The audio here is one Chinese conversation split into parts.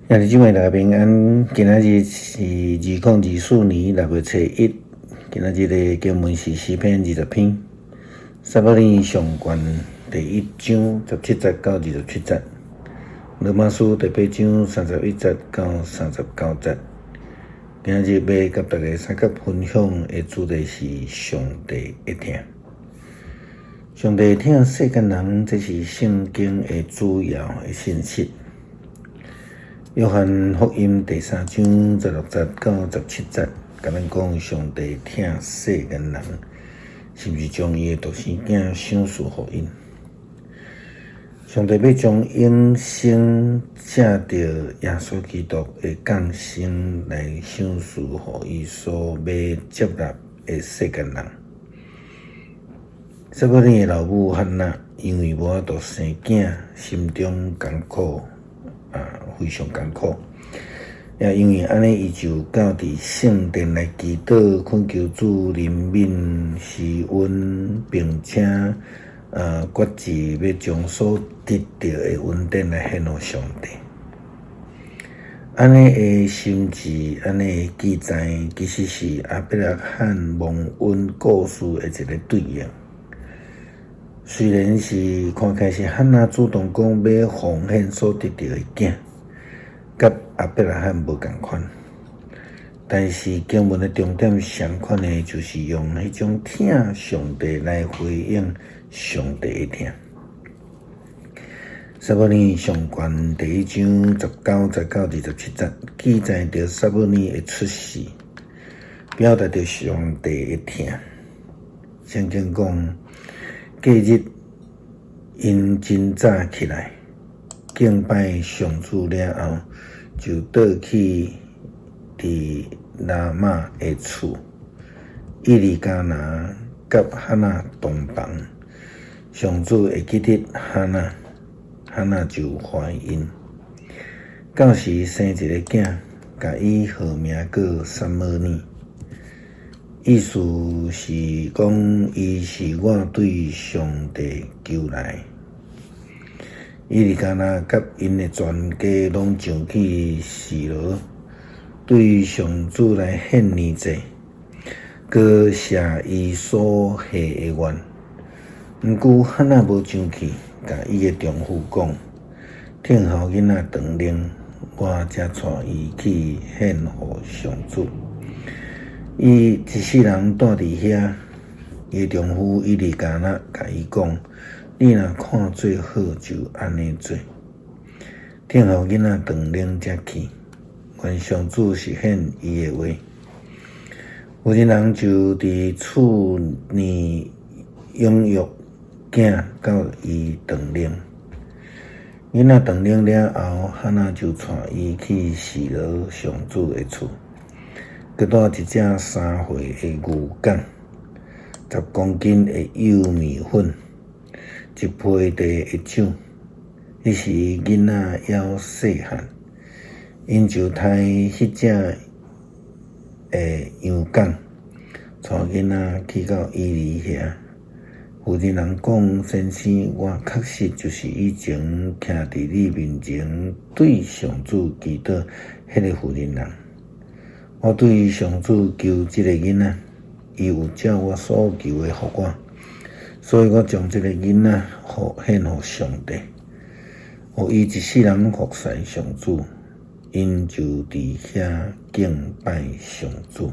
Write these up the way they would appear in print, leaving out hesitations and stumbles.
兄弟姊妹大家平安，今仔日是2024年6月初1，今仔日的经文是诗篇20篇，撒母耳上卷第1章17节到27节，罗马书第8章31节到39节。今仔日要甲大家三角分享的主题是上帝会听。上帝会听世间人，这是圣经的主要的信息。约翰福音第3章16节到17节，甲咱讲上帝听世间人，是毋是将伊的独生囝赏赐互因？上帝要将永生借着耶稣基督的降生来赏赐互伊所要接纳的世间人。撒母耳的老母汉娜因为无法度生囝，心中艰苦。非常艰苦，也因为安尼，伊就到伫圣殿来祈祷，恳求主怜悯施恩，并且决志要将所得到的恩典来献予上帝。安尼的心志，安尼的记载，其实是亚伯拉罕蒙恩故事的一个对应。虽然是看起来是汉娜主动讲要奉献所得到的囝，甲亚伯拉罕无共款，但是经文的重点相款的，就是用迄种听上帝来回应上帝的听。撒母耳上卷第1章19节到27节，记载着撒母耳的出世，表达着上帝的听。圣经讲，隔日因真早起来敬拜上主了后，就倒去伫拉玛的厝，伊利加拿甲哈娜同房。上主会记得哈娜就怀孕，到时生一个囝，甲伊号名叫撒母耳。意思是讲，伊是我对上帝求来。伊利加拿甲因的全家拢上去示罗，对上主来献年祭，搁写伊所下的愿。毋过哈娜无上去，甲伊的丈夫讲：听候囡仔长龄，我才带伊去献互上主。伊一世人住伫遐，伊的丈夫伊利加拿甲伊讲：你若看做好，就安尼做。听候囡仔长龄才去，愿上主实现伊的话。有些人就伫厝内养育囝到伊长龄。囡仔长龄了后，哈娜就带伊去示罗上主的厝。佮带一只3岁的牛犅，10公斤的幼米粉，1杯茶的酒。迄时囡仔还细汉，因就杀迄只羊犅，带囡仔去到伊犁遐。有的人讲，先生，我确实就是以前徛伫你面前对上主祈祷迄个妇人人。我对上主求这个囡仔，伊有照我所求的互我，所以我将这个囡仔献互上帝，互伊一世人服侍上主，因就伫遐敬拜上主。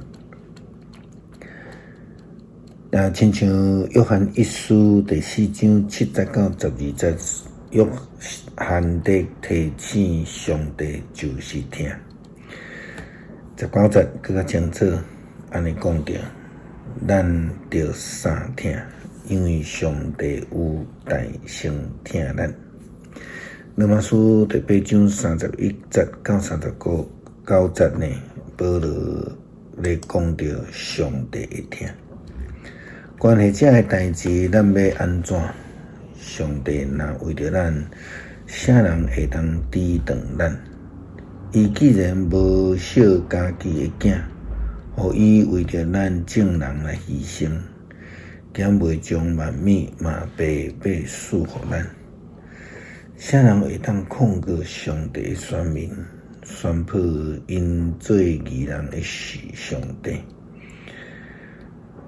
亲像约翰一书第4章7节到12节，约翰在提醒上帝就是听。19节更较清楚，安尼讲着，咱着三听，因为上帝有大声听咱。罗马书第8章31节到39节呢，保罗咧讲着上帝会听。关系这个代志，咱要安怎？上帝若为着咱，啥人会当抵挡咱？伊既然无惜家己的囝，互伊为着咱正人来牺牲，减袂将万物嘛白白赐互咱。啥人会当控告上帝的选民？宣布因做义人的是上帝。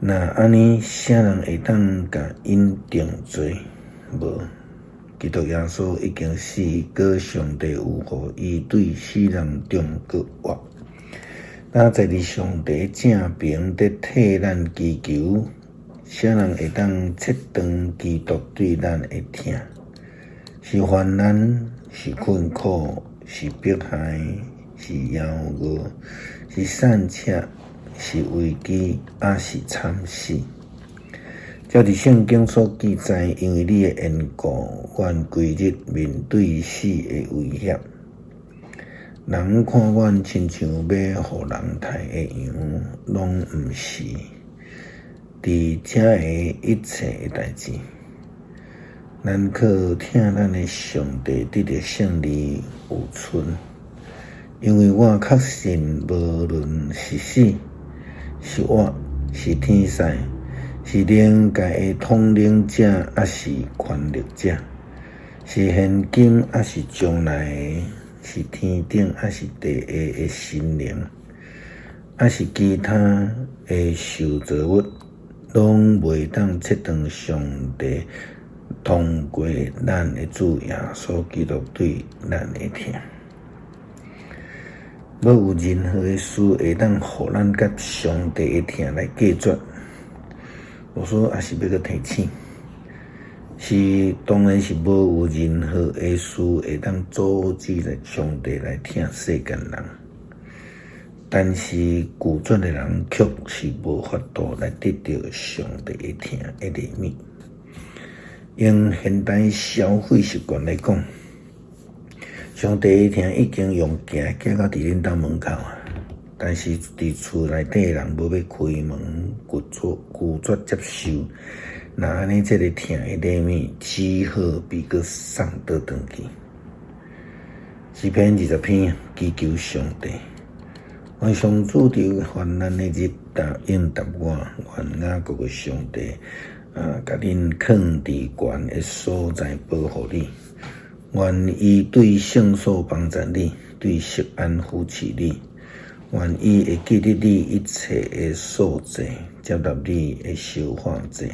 那安尼，啥人会当甲因定罪？无，基督耶稣已经死，过上帝有互伊对死人中过活。那在伫上帝正边伫替咱祈求，啥人会当切断基督对咱的疼？是患难，是困苦，是迫害，是妖恶，是散赤，是危机，还是惨死？照伫圣经所记载，因为你的缘故，阮规日面对死的威胁。人看阮亲像要互人杀的羊，拢毋是。伫遮的一切的代志，咱靠听咱的上帝得到胜利有存。因为我确信，无论是死，是活，是天使，是灵界的统领者，还是权力者，是现今，还是将来的，是天顶，还是地下的神灵，还是其他的受造物，拢袂当切断上帝通过咱的主耶稣基督对咱的疼。无有任何的事会当互咱甲上帝的疼来隔绝。我说也是要个提醒，当然是无有任何的事会当阻止上帝来疼世间人，但是拒绝的人却是无法度来得到上帝的疼的怜悯。用现代消费习惯来讲，上帝的疼已经用行到伫恁兜门口啊，但是伫厝内底人无要开门拒绝接受，那安尼这个疼的怜悯只好比个送倒转去。诗篇20篇祈求上帝，愿上主伫患难的日应答我，愿雅各的上帝甲恁放伫悬的所在保护你，愿伊对圣所帮助你，对錫安扶持你，愿伊会记得你一切的所做，接纳你的烧化者，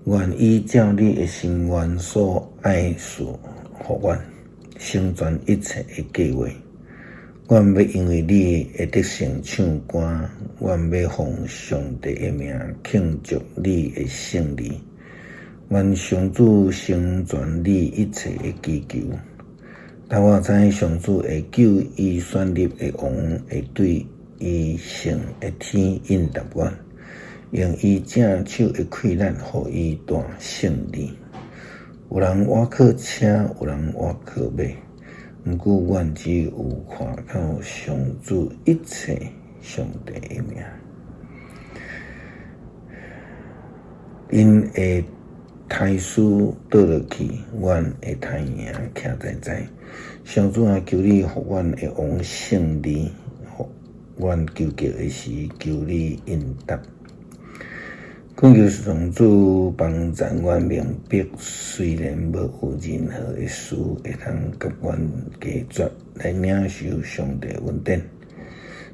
愿伊照你的心愿所爱事互阮，成全一切的计划。阮要因为你的德性唱歌，阮要奉上帝的名庆祝你的胜利。愿上主成全你一切的祈求。但我知上主会救伊选立的王，会对伊圣的天应答阮，用伊正手的困难，互伊大胜利。有人挖靠车，有人挖靠马。毋过，阮只有看到上主一切上帝的名，因会太师倒落去，阮会太赢徛在在。上主啊，求你互阮的王胜利，阮求救的时，求你应答。恳求上主帮助阮明白，虽然无有任何的事会通甲阮拒绝来领受上帝恩典，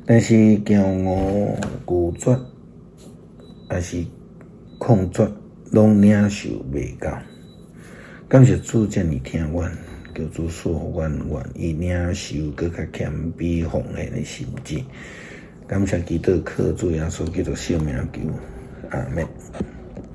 但是骄傲、拒绝还是抗绝，拢领受袂到。感谢主遮尔听阮，求主赐予阮愿意领受更较谦卑奉献的心志。感谢基督靠主耶稣基督圣名求。阿们。